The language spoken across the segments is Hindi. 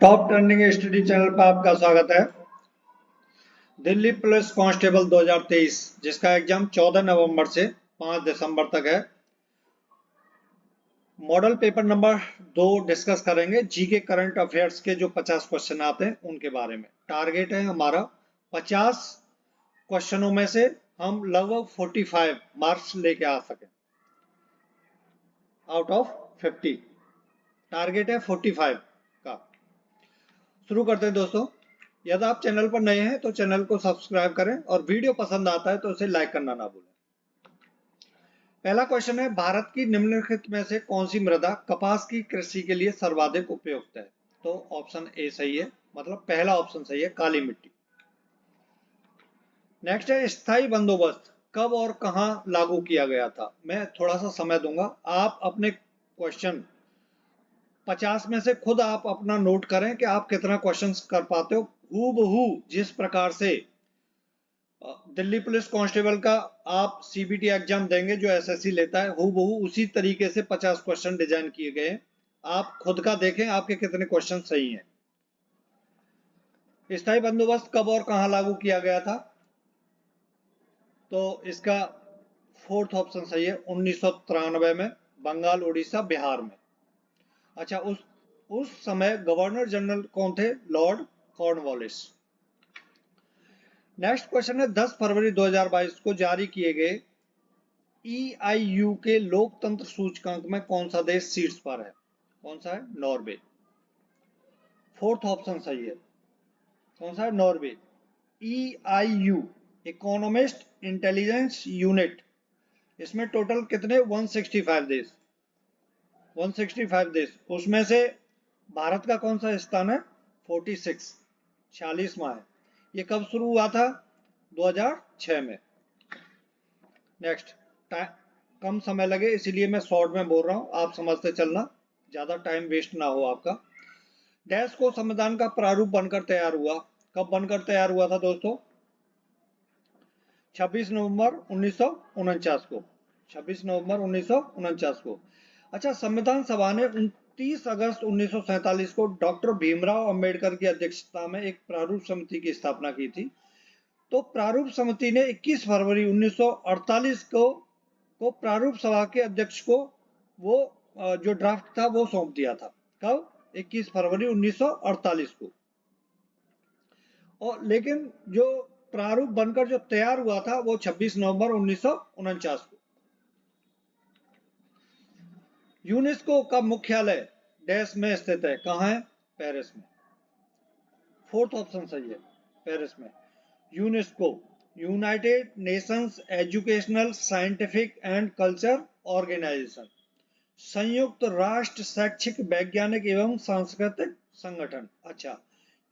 टॉप ट्रेंडिंग स्टडी चैनल पर आपका स्वागत है। दिल्ली पुलिस कांस्टेबल 2023 जिसका एग्जाम 14 नवंबर से 5 दिसंबर तक है। मॉडल पेपर नंबर 2 डिस्कस करेंगे। जीके करंट अफेयर्स के जो 50 क्वेश्चन आते हैं उनके बारे में। टारगेट है हमारा 50 क्वेश्चनों में से हम लगभग 45 मार्क्स लेके आ सकें आउट ऑफ 50। टारगेट है 45 का। शुरू करते हैं दोस्तों। यदि आप चैनल पर नए हैं तो चैनल को सब्सक्राइब करें और वीडियो पसंद आता है तो इसे लाइक करना ना भूलें। पहला क्वेश्चन है, भारत की निम्नलिखित में से कौन सी मृदा कपास की कृषि के लिए सर्वाधिक उपयुक्त है? तो ऑप्शन ए सही है, मतलब पहला ऑप्शन सही है, काली मिट्टी। नेक्स्ट है, स्थायी बंदोबस्त कब और कहां लागू किया गया था? मैं थोड़ा सा समय दूंगा, आप अपने क्वेश्चन 50 में से खुद आप अपना नोट करें कि आप कितना क्वेश्चंस कर पाते हो। हूबहू जिस प्रकार से दिल्ली पुलिस कांस्टेबल का आप सीबीटी एग्जाम देंगे जो एसएससी लेता है, हूबहू उसी तरीके से 50 क्वेश्चन डिजाइन किए गए। आप खुद का देखें आपके कितने क्वेश्चन सही हैं। स्थायी बंदोबस्त कब और कहां लागू किया गया था? तो इसका फोर्थ ऑप्शन सही है, 1993 में, बंगाल, उड़ीसा, बिहार में। अच्छा, उस समय गवर्नर जनरल कौन थे? Lord Cornwallis. नेक्स्ट क्वेश्चन है, 10 फरवरी 2022 को जारी किए गए EIU के लोकतंत्र सूचकांक में कौन सा देश शीर्ष पर है? कौन सा है? नॉर्वे। फोर्थ ऑप्शन सही है। कौन सा है? Norway. EIU economist intelligence unit, इसमें टोटल कितने? 165 देश। 165 देश, उसमें से भारत का कौन सा स्थान है? 46, 46वां है। ये कब शुरू हुआ था? 2006 में। नेक्स्ट, कम समय लगे इसीलिए मैं शॉर्ट में बोल रहा हूं, आप समझते चलना, ज्यादा टाइम वेस्ट ना हो आपका। डैश को संविधान का प्रारूप बनकर तैयार हुआ? कब बनकर तैयार हुआ था दोस्तों? 26 नवंबर 1949 को। 26 नवंबर 1949 को। अच्छा, संविधान सभा ने 29 अगस्त 1947 को डॉक्टर भीमराव अंबेडकर की अध्यक्षता में एक प्रारूप समिति की स्थापना की थी। तो प्रारूप समिति ने 21 फरवरी 1948 को प्रारूप सभा के अध्यक्ष को वो जो ड्राफ्ट था वो सौंप दिया था। कब? 21 फरवरी 1948 को। और लेकिन जो प्रारूप बनकर जो तैयार हुआ था वो 26 नवंबर 1949 को। यूनेस्को का मुख्यालय डैश में स्थित है? कहां है? पेरिस में। फोर्थ ऑप्शन सही है, पेरिस में। UNESCO United Nations educational, scientific and culture organization, संयुक्त राष्ट्र शैक्षिक, वैज्ञानिक एवं सांस्कृतिक संगठन। अच्छा,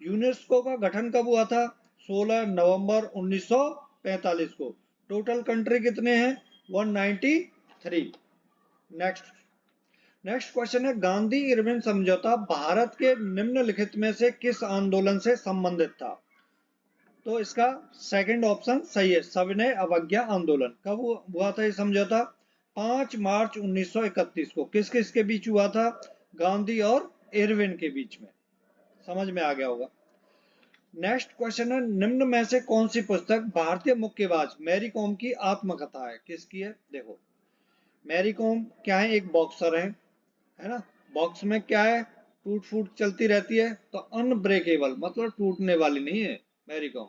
यूनेस्को का गठन कब हुआ था? 16 नवंबर 1945 को। टोटल कंट्री कितने हैं? 193। नेक्स्ट क्वेश्चन है, गांधी इरविन समझौता भारत के निम्नलिखित में से किस आंदोलन से संबंधित था? तो इसका सेकंड ऑप्शन सही है, सविनय अवज्ञा आंदोलन। कब हुआ था ये समझौता? 5 मार्च 1931 को। किस किस के बीच हुआ था? गांधी और इरविन के बीच में। समझ में आ गया होगा। नेक्स्ट क्वेश्चन है, निम्न में से कौन सी पुस्तक भारतीय मुक्केबाज मैरी कॉम की आत्मकथा है? किसकी है? देखो, मैरी कॉम क्या है? एक बॉक्सर है ना। बॉक्स में क्या है? टूट फूट चलती रहती है, तो अनब्रेकेबल मतलब टूटने वाली नहीं है Mary Kom.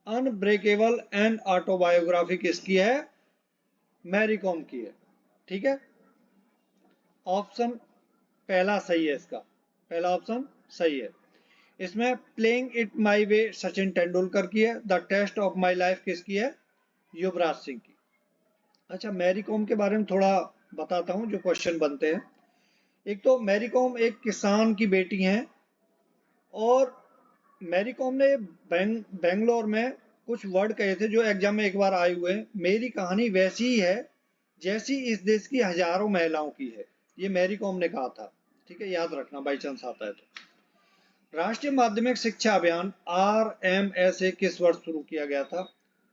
Unbreakable and autobiography किसकी है? मैरी कॉम की है। ठीक है, ऑप्शन पहला सही है, इसका पहला ऑप्शन सही है। इसमें playing it my way Sachin Tendulkar की है। The test of my life किसकी है? युवराज सिंह की। अच्छा, मैरी कॉम के बारे में थोड़ा बताता हूं जो क्वेश्चन बनते हैं। एक तो मैरी कॉम एक किसान की बेटी हैं और मैरी कॉम ने बेंगलोर में कुछ वर्ड कहे थे जो एग्जाम में एक बार आए हुए हैं। मेरी कहानी वैसी ही है जैसी इस देश की हजारों महिलाओं की है, ये मैरी कॉम ने कहा था। ठीक है, याद रखना बाई चांस आता है तो। राष्ट्रीय माध्यमिक शिक्षा अभियान RMSA किस वर्ष शुरू किया गया था?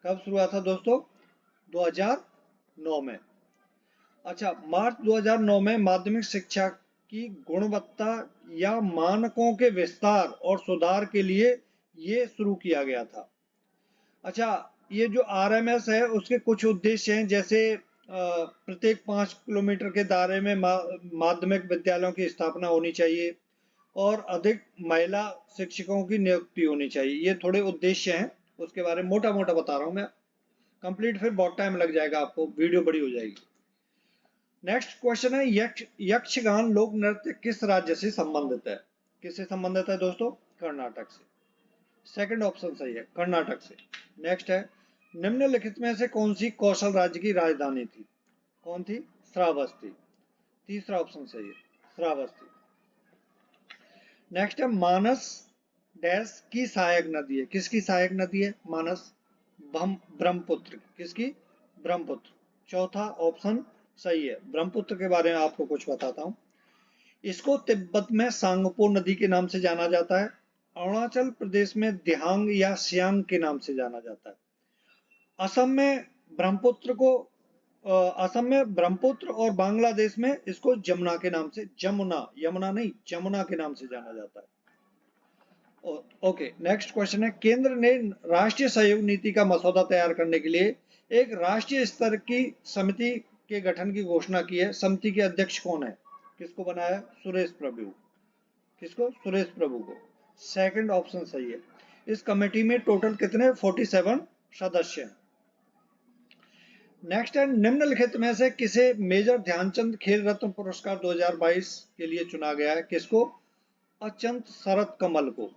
कब शुरू हुआ था दोस्तों? 2009 में। अच्छा, मार्च 2009 में माध्यमिक शिक्षा की गुणवत्ता या मानकों के विस्तार और सुधार के लिए ये शुरू किया गया था। अच्छा, ये जो आरएमएस है उसके कुछ उद्देश्य हैं, जैसे प्रत्येक 5 किलोमीटर के दायरे में माध्यमिक विद्यालयों की स्थापना होनी चाहिए और अधिक महिला शिक्षकों की नियुक्ति होनी चाहिए। ये थोड़े उद्देश्य हैं, उसके बारे में मोटा मोटा बता रहा हूं मैं, कंप्लीट फिर बहुत टाइम लग जाएगा, आपको वीडियो बड़ी हो जाएगी। नेक्स्ट क्वेश्चन है, यक्षगान लोक नृत्य किस राज्य से संबंधित है? किससे संबंधित है दोस्तों? कर्नाटक से। सेकंड ऑप्शन सही है, कर्नाटक से। नेक्स्ट है, निम्नलिखित में से कौन सी कौशल राज्य की राजधानी थी? कौन थी? श्रावस्ती। तीसरा ऑप्शन सही है, श्रावस्ती। नेक्स्ट है, मानस डैश की सहायक नदी है? किसकी सहायक नदी है मानस? ब्रह्मपुत्र। किसकी? ब्रह्मपुत्र। चौथा ऑप्शन सही है, ब्रह्मपुत्र के बारे में आपको कुछ बताता हूं। इसको तिब्बत में सांगपो नदी के नाम से जाना जाता है। अरुणाचल प्रदेश में दिहांग या सियांग के नाम से जाना जाता है। असम में ब्रह्मपुत्र और बांग्लादेश में इसको जमुना के नाम से, यमुना नहीं, जमुना के नाम से जाना जाता है। ओके, नेक्स्ट क्वेश्चन है, केंद्र ने राष्ट्रीय सहयोग नीति का मसौदा तैयार करने के लिए एक राष्ट्रीय स्तर की समिति के गठन की घोषणा की है। समिति के अध्यक्ष कौन है? किसको बनाया? सुरेश प्रभु। किसको? सुरेश प्रभु को। सेकंड ऑप्शन सही है। इस कमेटी में टोटल कितने? 47 सदस्य हैं। नेक्स्ट है, निम्नलिखित में से किसे मेजर ध्यानचंद खेल रत्न पुरस्कार 2022 के लिए चुना गया है? किसको? अचंत शरत कमल को।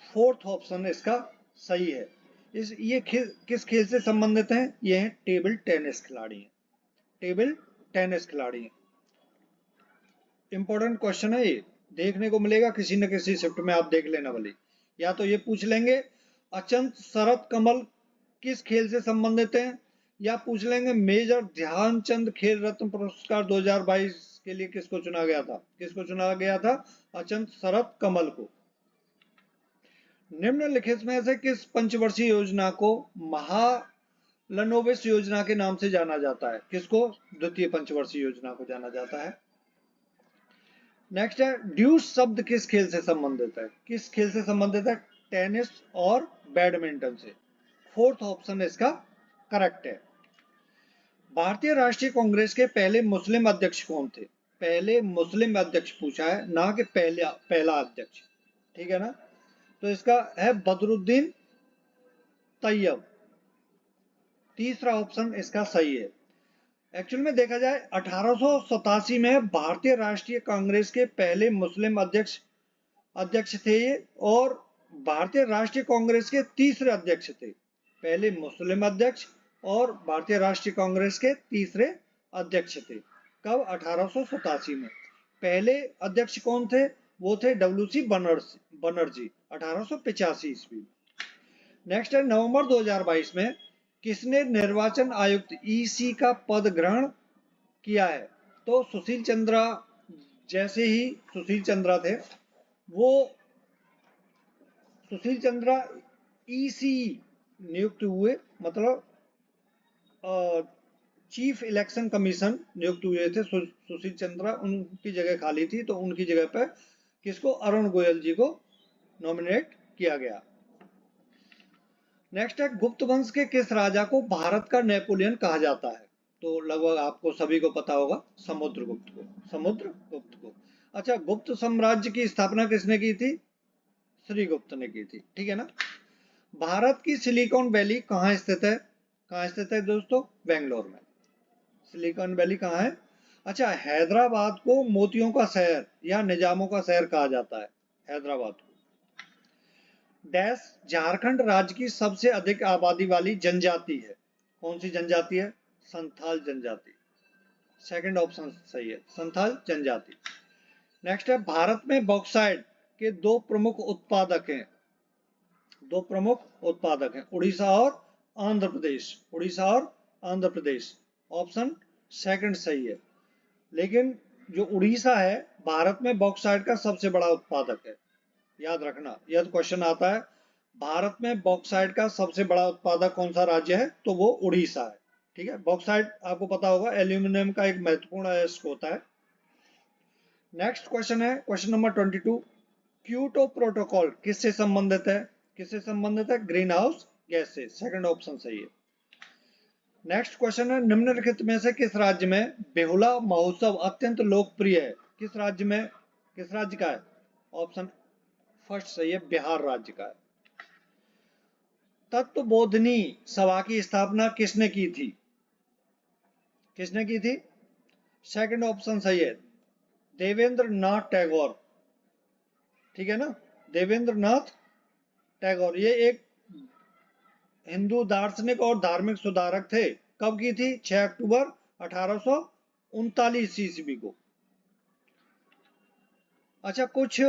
फोर्थ ऑप्शन इसका सही है। ये किस खेल से संबंधित हैं? ये हैं टेबल टेनिस खिलाड़ी हैं। टेबल टेनिस खिलाड़ी हैं। इंपॉर्टेंट क्वेश्चन है, ये देखने को मिलेगा किसी न किसी शिफ्ट में, आप देख लेना भले। या तो ये पूछ लेंगे अचंत शरत कमल किस खेल से संबंधित हैं, या पूछ लेंगे मेजर ध्यानचंद खेल रत्न पुरस्कार 2022 के लिए किसको चुना गया था? किसको चुना गया था? अचंत शरत कमल को। निम्नलिखित में से किस पंचवर्षीय योजना को महालनोबिस योजना के नाम से जाना जाता है? किसको? द्वितीय पंचवर्षीय योजना को जाना जाता है। नेक्स्ट है, ड्यूस शब्द किस खेल से संबंधित है? किस खेल से संबंधित है? टेनिस और बैडमिंटन से। फोर्थ ऑप्शन इसका करेक्ट है। भारतीय राष्ट्रीय कांग्रेस के पहले मुस्लिम अध्यक्ष कौन थे? पहले मुस्लिम अध्यक्ष पूछा है, ना कि पहला अध्यक्ष, ठीक है ना? तो इसका है बदरुद्दीन तैयब। तीसरा ऑप्शन इसका सही है। एक्चुअल में देखा जाए 1887 में भारतीय राष्ट्रीय कांग्रेस के पहले मुस्लिम अध्यक्ष थे और भारतीय राष्ट्रीय कांग्रेस के तीसरे अध्यक्ष थे। पहले मुस्लिम अध्यक्ष और भारतीय राष्ट्रीय कांग्रेस के तीसरे अध्यक्ष थे। कब? 1887 में। पहले अध्यक्ष कौन थे? वो थे डब्ल्यू.सी. बनर्जी 1885 ईस्वी। नेक्स्ट है, नवंबर 2022 में किसने निर्वाचन आयुक्त ईसी का पद ग्रहण किया है? तो सुशील चंद्रा, जैसे ही सुशील चंद्रा थे, वो सुशील चंद्रा ईसी नियुक्त हुए, मतलब चीफ इलेक्शन कमीशन नियुक्त हुए थे सुशील चंद्रा, उनकी जगह खाली थी, तो उनकी जगह पर किसको? अरुण गोयल जी को नॉमिनेट किया गया। नेक्स्ट है, गुप्त वंश के किस राजा को भारत का नेपोलियन कहा जाता है? तो लगभग आपको सभी को पता होगा, समुद्रगुप्त को। समुद्रगुप्त को। अच्छा, गुप्त साम्राज्य की स्थापना किसने की थी? श्रीगुप्त ने की थी, ठीक है ना? भारत की सिलिकॉन वैली कहाँ स्थित है? कहाँ स्थित है दोस्तों? बेंगलोर में। सिलिकॉन वैली कहाँ है? अच्छा, हैदराबाद को मोतियों का शहर या निजामों का शहर कहा जाता है। हैदराबाद को। डैश झारखंड राज्य की सबसे अधिक आबादी वाली जनजाति है? कौन सी जनजाति है? संथाल जनजाति। सेकंड ऑप्शन सही है, संथाल जनजाति। नेक्स्ट है, भारत में बॉक्साइट के दो प्रमुख उत्पादक हैं। दो प्रमुख उत्पादक हैं, उड़ीसा और आंध्र प्रदेश। उड़ीसा और आंध्र प्रदेश। ऑप्शन सेकंड सही है। लेकिन जो उड़ीसा है भारत में बॉक्साइट का सबसे बड़ा उत्पादक है, याद रखना। यह क्वेश्चन आता है, भारत में बॉक्साइट का सबसे बड़ा उत्पादक कौन सा राज्य है? तो वो उड़ीसा है, ठीक है। बॉक्साइट आपको पता होगा एल्यूमिनियम का एक महत्वपूर्ण अयस्क होता है। नेक्स्ट क्वेश्चन है क्वेश्चन नंबर 22। क्योटो प्रोटोकॉल किससे संबंधित है? किससे संबंधित है? ग्रीन हाउस गैस से। सेकंड ऑप्शन सही है। नेक्स्ट क्वेश्चन है निम्नलिखित में से किस राज्य में बेहुला महोत्सव अत्यंत लोकप्रिय है? किस राज्य में, किस राज्य का है? ऑप्शन फर्स्ट सही है, बिहार राज्य का है। तत्वबोधिनी सभा की स्थापना किसने की थी? किसने की थी? सेकंड ऑप्शन सही है, देवेंद्र नाथ टैगोर। ठीक है ना, देवेंद्र नाथ टैगोर। ये एक हिंदू दार्शनिक और धार्मिक सुधारक थे। कब की थी? 6 अक्टूबर 1839 ईस्वी को। अच्छा, कुछ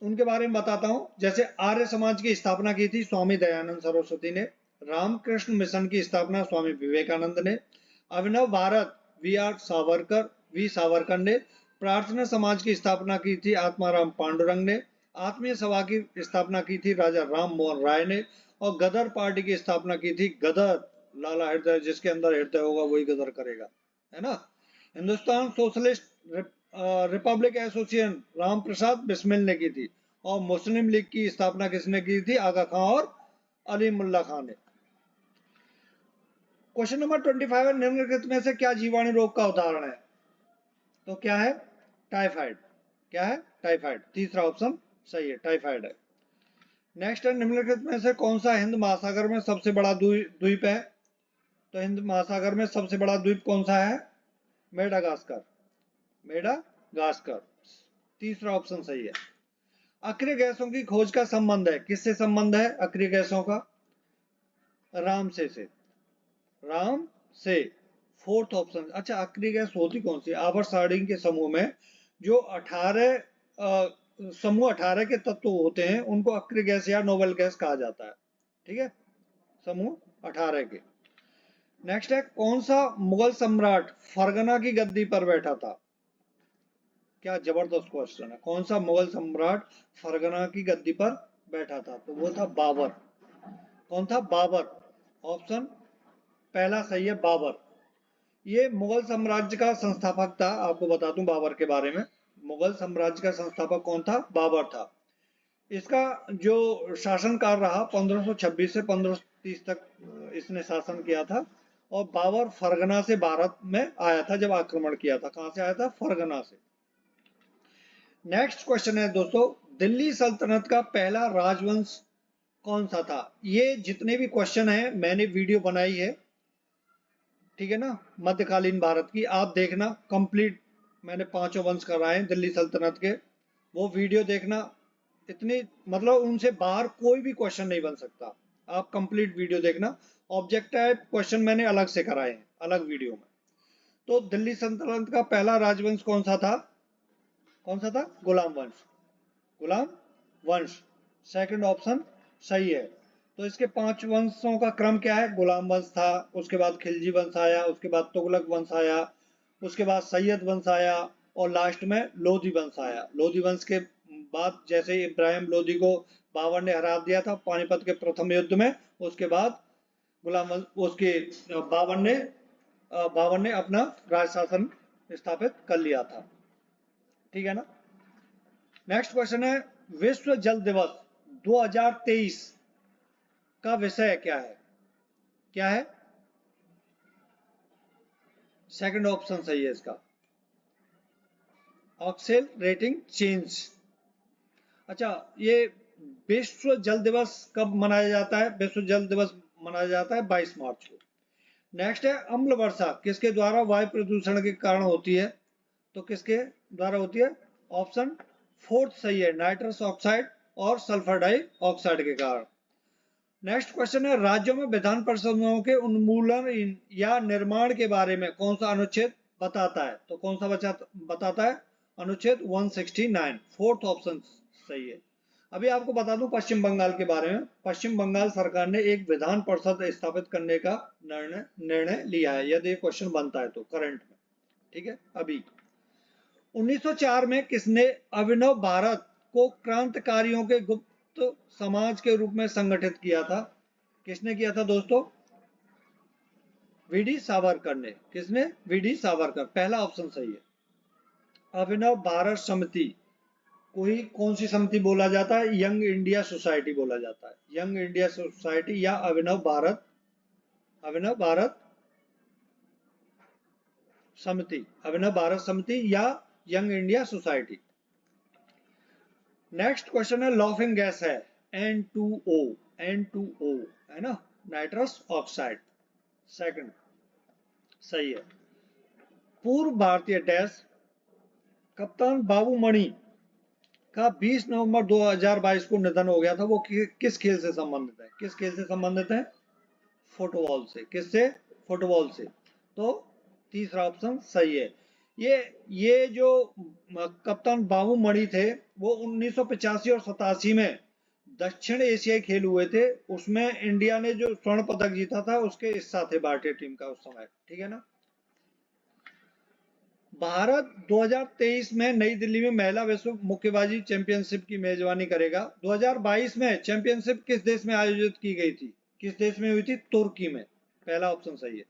उनके बारे में बताता हूं। जैसे आर्य समाज की स्थापना की थी स्वामी दयानंद सरस्वती ने। रामकृष्ण मिशन की स्थापना स्वामी विवेकानंद ने। अभिनव भारत वी सावरकर ने। प्रार्थना समाज की स्थापना की थी आत्माराम पांडुरंग ने। आत्मीय सभा की स्थापना की थी राजा राम मोहन राय ने। और गदर पार्टी की स्थापना की थी गदर लाला हृदय, जिसके अंदर हृदय होगा वही गदर करेगा, है ना। Hindustan socialist republic association Ram Prasad Bismil ने की थी। और मुस्लिम लीग की स्थापना किसने की थी? आगा खां और अली मुल्ला खां ने। क्वेश्चन नंबर 25 निम्नलिखित में से क्या जीवाणु रोग का उदाहरण है? तो क्या है? टाइफाइड। क्या है? टाइफाइड। तीसरा ऑप्शन सही है, टाइफाइड है। नेक्स्ट है निम्नलिखित में से कौन सा हिंद महासागर में सबसे बड़ा द्वीप है? तो हिंद महासागर में सबसे बड़ा द्वीप कौन सा है? मेडागास्कर। मेडागास्कर। तीसरा ऑप्शन सही है। अक्रिय गैसों की खोज का संबंध है, किससे संबंध है अक्रिय गैसों का? रामसे से। राम से। Fourth option. अच्छा, अक्रिय गैस होती कौन सी? आवर्त सारणी के समूह में जो 18 समूह 18 के तत्व होते हैं उनको अक्रिय गैस या नोबेल गैस कहा जाता है। ठीक है, समूह 18 के। नेक्स्ट है कौन सा मुगल सम्राट फरगना की गद्दी पर बैठा था? क्या जबरदस्त क्वेश्चन है। कौन सा मुगल सम्राट फरगना की गद्दी पर बैठा था? तो वो था बाबर। कौन था? बाबर। ऑप्शन पहला सही है, बाबर। ये मुगल साम्राज्य का संस्थापक था। आपको बता दूं बाबर के बारे में, मुगल साम्राज्य का संस्थापक कौन था? बाबर था। इसका जो शासनकाल रहा 1526 से 1530 तक इसने शासन किया था। और बाबर फरगना से भारत में आया था जब आक्रमण किया था। कहां से आया था? फरगना से। नेक्स्ट क्वेश्चन है दोस्तों, दिल्ली सल्तनत का पहला राजवंश कौन सा था? ये जितने भी क्वेश्चन हैं मैंने वीडियो बनाई है, ठीक है ना, मध्यकालीन भारत की। आप देखना कंप्लीट, मैंने 5 वंश कराए हैं दिल्ली सल्तनत के। वो वीडियो देखना। इतनी मतलब उनसे बाहर कोई भी क्वेश्चन नहीं बन सकता। आप कंप्लीट वीडियो देखना। ऑब्जेक्टिव क्वेश्चन मैंने अलग से कराए हैं, अलग वीडियो में। तो दिल्ली सल्तनत का पहला राजवंश कौन सा था? कौन सा था? गुलाम वंश। गुलाम वंश। सेकंड ऑप्शन सही है। तो इसके 5 वंशों का क्रम क्या है? गुलाम वंश था, उसके बाद खिलजी वंश आया, उसके बाद तुगलक वंश आया, उसके बाद सैयद वंश आया, और लास्ट में लोधी वंश आया। लोधी वंश के बाद जैसे इब्राहिम लोधी को बाबर ने हरा दिया था पानीपत के प्रथम युद्ध में, उसके बाद गुलाम वंश उसके बाबर ने अपना राज शासन स्थापित कर लिया था। ठीक है ना। नेक्स्ट क्वेश्चन है विश्व जल दिवस 2023 का विषय क्या है? क्या है? सेकंड ऑप्शन सही है इसका, ऑक्सेलरेटिंग चेंज। अच्छा, ये विश्व जल दिवस कब मनाया जाता है? विश्व जल दिवस मनाया जाता है 22 मार्च को। नेक्स्ट है अम्ल वर्षा किसके द्वारा वायु प्रदूषण के कारण होती है? तो किसके द्वारा होती है? ऑप्शन फोर्थ सही है, नाइट्रस ऑक्साइड और सल्फर डाइऑक्साइड के कारण। नेक्स्ट क्वेश्चन है राज्यों में विधान परिषदों के उन्मूलन या निर्माण के बारे में कौन सा अनुच्छेद बताता है? तो कौन सा बताता है? अनुच्छेद 169। फोर्थ ऑप्शन सही है। अभी आपको बता दूं पश्चिम बंगाल के बारे में। पश्चिम बंगाल सरकार ने एक विधान परिषद स्थापित करने का निर्णय लिया है, यदि क्वेश्चन बनता है तो करंट में। ठीक है। अभी 1904 में किसने अभिनव भारत को क्रांतिकारियों के गुप्त समाज के रूप में संगठित किया था? किसने किया था दोस्तों? वीडी सावरकर ने। किसने? वीडी सावरकर। पहला ऑप्शन सही है। अभिनव भारत समिति कोई कौन सी समिति बोला जाता है? यंग इंडिया सोसाइटी बोला जाता है। यंग इंडिया सोसाइटी या अभिनव भारत समिति, अभिनव भारत समिति या young India society. Next question है लॉफिंग गैस है N2O, N2O है ना, नाइट्रस ऑक्साइड। सेकंड सही है। पूर्व भारतीय डैश कप्तान बाबू मणि का 20 नवंबर 2022 को निधन हो गया था, वो किस खेल से संबंधित है? किस खेल से संबंधित है? फुटबॉल से। किससे? फुटबॉल से। तो तीसरा ऑप्शन सही है। ये जो कप्तान बाबू मणि थे वो 1985 और 87 में दक्षिण एशियाई खेल हुए थे, उसमें इंडिया ने जो स्वर्ण पदक जीता था उसके हिस्सा थे भारतीय टीम का उस समय, ठीक है ना। भारत 2023 में नई दिल्ली में महिला विश्व मुक्केबाजी चैंपियनशिप की मेजबानी करेगा। 2022 में चैंपियनशिप किस देश में आयोजित की गई थी? किस देश में हुई थी? तुर्की में। पहला ऑप्शन सही है।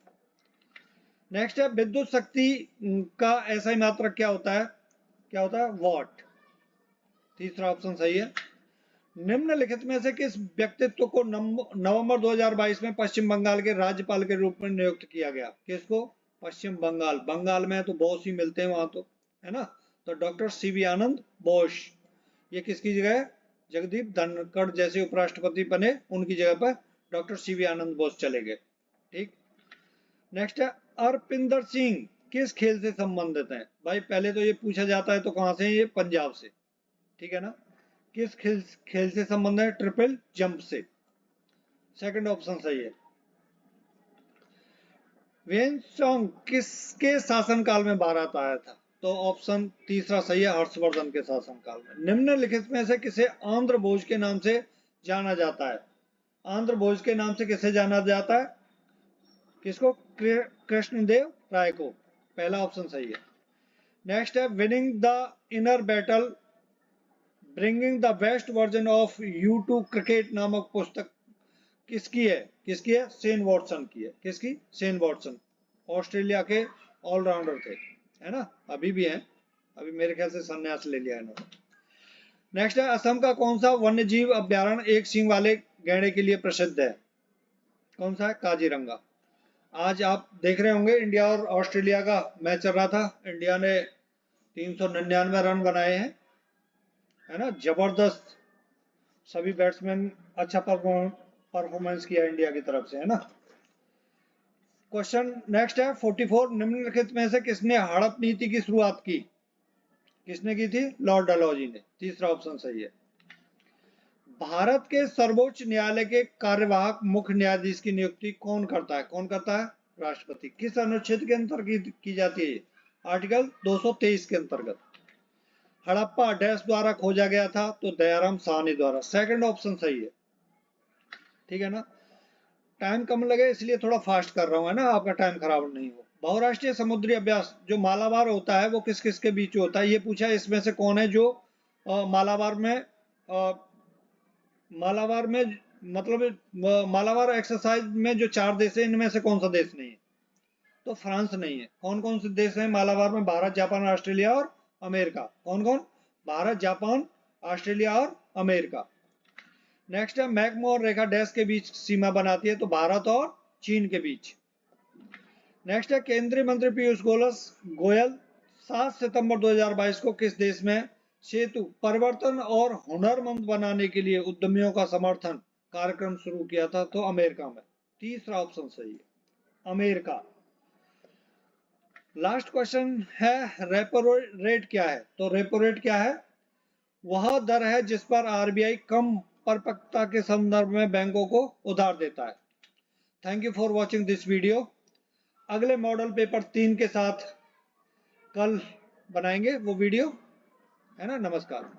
नेक्स्ट है विद्युत शक्ति का SI मात्रक क्या होता है? क्या होता है? वॉट। तीसरा ऑप्शन सही है। निम्नलिखित में से किस व्यक्तित्व को नवंबर 2022 में पश्चिम बंगाल के राज्यपाल के रूप में नियुक्त किया गया? किसको? पश्चिम बंगाल। बंगाल में तो बॉस ही मिलते हैं वहां, तो है ना। तो डॉक्टर CV आनंद बोस। ये किसकी जगह है? जगदीप धनखड़ जैसे उपराष्ट्रपति बने, उनकी जगह पर डॉक्टर CV आनंद बोस चले गए। ठीक। नेक्स्ट है अरपिंदर सिंह किस खेल से संबंधित है? भाई पहले तो ये पूछा जाता है तो कहां से? ये पंजाब से, ठीक है ना। किस खेल से संबंध है? ट्रिपल जंप से। सेकंड ऑप्शन सही है। वेनसोंग किसके शासनकाल में भारत आया था? तो ऑप्शन तीसरा सही है, हर्षवर्धन के शासनकाल में। निम्नलिखित में से किसे आंध्र भोज के नाम से जाना जाता है? आंध्र भोज के नाम से किसे जाना जाता है? किसको? कृष्णदेव राय को। पहला ऑप्शन सही है। नेक्स्ट है winning the inner battle bringing the best version of U2 cricket नामक पुस्तक किसकी है? किसकी है? शेन वॉटसन की है। किसकी? Shane Watson. ऑस्ट्रेलिया के ऑलराउंडर थे, है ना, अभी भी हैं, अभी मेरे ख्याल से संन्यास ले लिया इन्होंने। नेक्स्ट है असम का कौन सा वन्य जीव अभ्यारण्य एक सींग वाले गैंडे के लिए प्रसिद्ध है? कौन सा है? काजीरंगा। आज आप देख रहे होंगे इंडिया और ऑस्ट्रेलिया का मैच चल रहा था, इंडिया ने 399 रन बनाए हैं, है ना, जबरदस्त। सभी बैट्समैन अच्छा परफॉर्मेंस किया इंडिया की तरफ से, है ना। क्वेश्चन नेक्स्ट है 44 निम्नलिखित में से किसने हड़प नीति की शुरुआत की? किसने की थी? लॉर्ड डलहौजी ने। तीसरा ऑप्शन सही है। भारत के सर्वोच्च न्यायालय के कार्यवाहक मुख्य न्यायाधीश की नियुक्ति कौन करता है? कौन करता है? राष्ट्रपति। किस अनुच्छेद के अंतर्गत की जाती है? आर्टिकल 223 के अंतर्गत। हड़प्पा डैश द्वारा खोजा गया था? तो दयाराम साहनी द्वारा। सेकंड ऑप्शन सही है, ठीक है ना। टाइम कम लगे इसलिए थोड़ा फास्ट कर रहा हूं, है ना, आपका टाइम खराब नहीं हो। बहुराष्ट्रीय समुद्री अभ्यास जो मालाबार होता है वो किस किस के बीच होता है? ये पूछा है इसमें से कौन है जो मालाबार में मतलब मालाबार एक्सरसाइज में जो 4 देश है इनमें से कौन सा देश नहीं है? तो फ्रांस नहीं है। कौन कौन से देश हैं मालाबार में? भारत, जापान, ऑस्ट्रेलिया और अमेरिका। कौन कौन? भारत, जापान, ऑस्ट्रेलिया और अमेरिका। नेक्स्ट है मैकमोहन रेखा डैश के बीच सीमा बनाती है? तो भारत और चीन के बीच। नेक्स्ट है केंद्रीय मंत्री पीयूष गोयल 7 सितंबर 2022 को किस देश में सेतु परिवर्तन और हुनरमंद बनाने के लिए उद्यमियों का समर्थन कार्यक्रम शुरू किया था? तो अमेरिका में। तीसरा ऑप्शन सही है, अमेरिका। लास्ट क्वेश्चन है रेपो रेट क्या है? तो रेपो रेट क्या है? वह दर है जिस पर RBI कम परिपक्वता के संदर्भ में बैंकों को उधार देता है। Thank you for watching this video. अगले मॉडल पेपर 3 के साथ कल बनाएंगे वो वीडियो, है ना। नमस्कार।